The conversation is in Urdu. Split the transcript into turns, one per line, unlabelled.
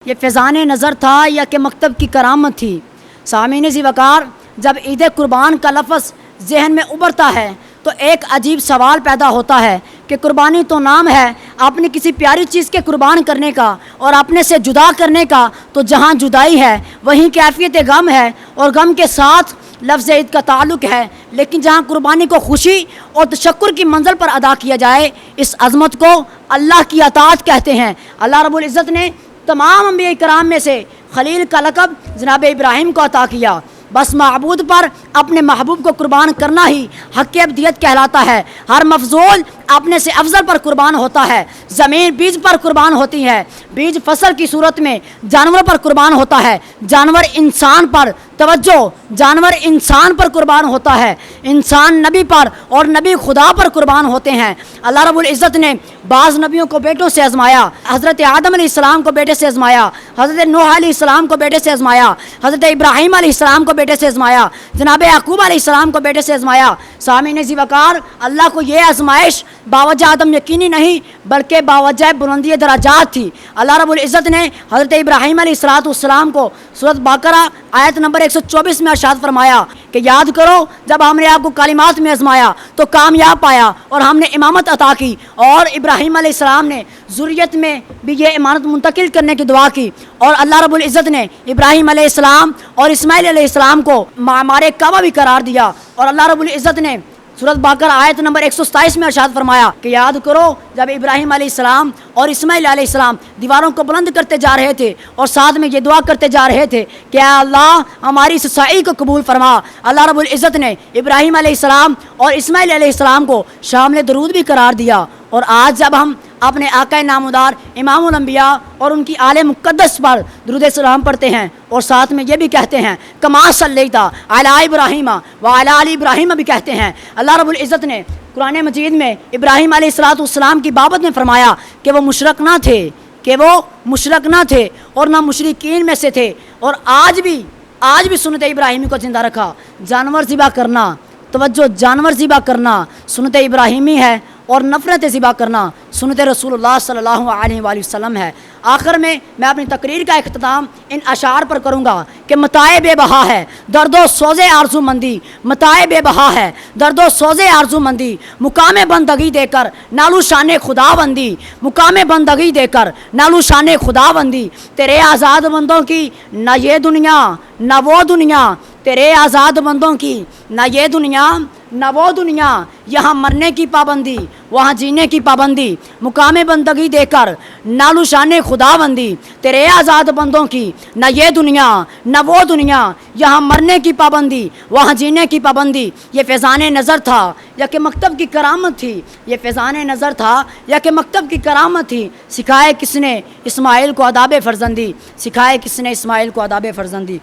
یہ فیضان نظر تھا یا کہ مکتب کی کرامت تھی؟ سامعین ذی وقار، جب عید قربان کا لفظ ذہن میں ابھرتا ہے تو ایک عجیب سوال پیدا ہوتا ہے کہ قربانی تو نام ہے اپنی کسی پیاری چیز کے قربان کرنے کا اور اپنے سے جدا کرنے کا، تو جہاں جدائی ہے وہیں کیفیت غم ہے اور غم کے ساتھ لفظ عید کا تعلق ہے، لیکن جہاں قربانی کو خوشی اور تشکر کی منزل پر ادا کیا جائے، اس عظمت کو اللہ کی اطاعت کہتے ہیں۔ اللہ رب العزت نے تمام انبیاء کرام میں سے خلیل کا لقب جناب ابراہیم کو عطا کیا۔ بس معبود پر اپنے محبوب کو قربان کرنا ہی حق ابدیت کہلاتا ہے۔ ہر مفضول اپنے سے افضل پر قربان ہوتا ہے۔ زمین بیج پر قربان ہوتی ہے، بیج فصل کی صورت میں جانور پر قربان ہوتا ہے، جانور انسان پر، توجہ، جانور انسان پر قربان ہوتا ہے، انسان نبی پر اور نبی خدا پر قربان ہوتے ہیں۔ اللہ رب العزت نے بعض نبیوں کو بیٹوں سے آزمایا، حضرت آدم علیہ السلام کو بیٹے سے آزمایا، حضرت نوح علیہ السلام کو بیٹے سے آزمایا، حضرت ابراہیم علیہ السلام کو بیٹے سے آزمایا، جناب یعقوب علیہ السلام کو بیٹے سے آزمایا۔ سامعین ذی وقار، اللہ کو یہ آزمائش باوجہ عدم یقینی نہیں بلکہ باوجہ بلندی درجات تھی۔ اللہ رب العزت نے حضرت ابراہیم علیہ السلام کو سورۃ بقرہ آیت نمبر 124 میں ارشاد فرمایا کہ یاد کرو جب ہم نے آپ کو کلمات میں آزمایا تو کامیاب پایا اور ہم نے امامت عطا کی، اور ابراہیم علیہ السلام نے ذریت میں بھی یہ امانت منتقل کرنے کی دعا کی، اور اللہ رب العزت نے ابراہیم علیہ السلام اور اسماعیل علیہ السلام کو معمار کعبہ بھی قرار دیا، اور اللہ رب العزت نے سورۃ بقرہ آیت نمبر 127 میں ارشاد فرمایا کہ یاد کرو جب ابراہیم علیہ السلام اور اسماعیل علیہ السلام دیواروں کو بلند کرتے جا رہے تھے اور ساتھ میں یہ دعا کرتے جا رہے تھے کہ اے اللہ ہماری اس سعی کو قبول فرما۔ اللہ رب العزت نے ابراہیم علیہ السلام اور اسماعیل علیہ السلام کو شامل درود بھی قرار دیا۔ اور آج جب ہم اپنے آقا نامدار امام الانبیاء اور ان کی آل مقدس پر درود سلام پڑھتے ہیں اور ساتھ میں یہ بھی کہتے ہیں کما صلیت علی ابراہیم وعلی آل ابراہیم بھی کہتے ہیں، اللہ رب العزت نے قرآن مجید میں ابراہیم علیہ السلام کی بابت میں فرمایا کہ وہ مشرک نہ تھے اور نہ مشرکین میں سے تھے، اور آج بھی سنت ابراہیمی کو زندہ رکھا۔ جانور ذبح کرنا، توجہ، جانور ذبح کرنا سنت ابراہیمی ہے، اور نفرت ذبح کرنا سنت رسول اللہ صلی اللہ علیہ وآلہ وسلم ہے۔ آخر میں اپنی تقریر کا اختتام ان اشعار پر کروں گا کہ متاع بے بہا ہے درد و سوز آرزو مندی، متاع بے بہا ہے درد و سوز آرزو مندی، مقام بندگی دے کر نالو شان خدا بندی، مقام بندگی دے کر نالو شان خدا بندی، تیرے آزاد بندوں کی نہ یہ دنیا نہ وہ دنیا، تیرے آزاد بندوں کی نہ یہ دنیا نہ وہ دنیا، یہاں مرنے کی پابندی وہاں جینے کی پابندی، مقام بندگی دے کر نالو شان خدا بندی، تیرے آزاد بندوں کی نہ یہ دنیا نہ وہ دنیا، یہاں مرنے کی پابندی وہاں جینے کی پابندی۔ یہ فیضان نظر تھا یا کہ مکتب کی کرامت تھی، یہ فیضان نظر تھا یا کہ مکتب کی کرامت تھی، سکھائے کس نے اسماعیل کو آداب فرزندی، سکھائے کس نے اسماعیل کو آداب فرزندی۔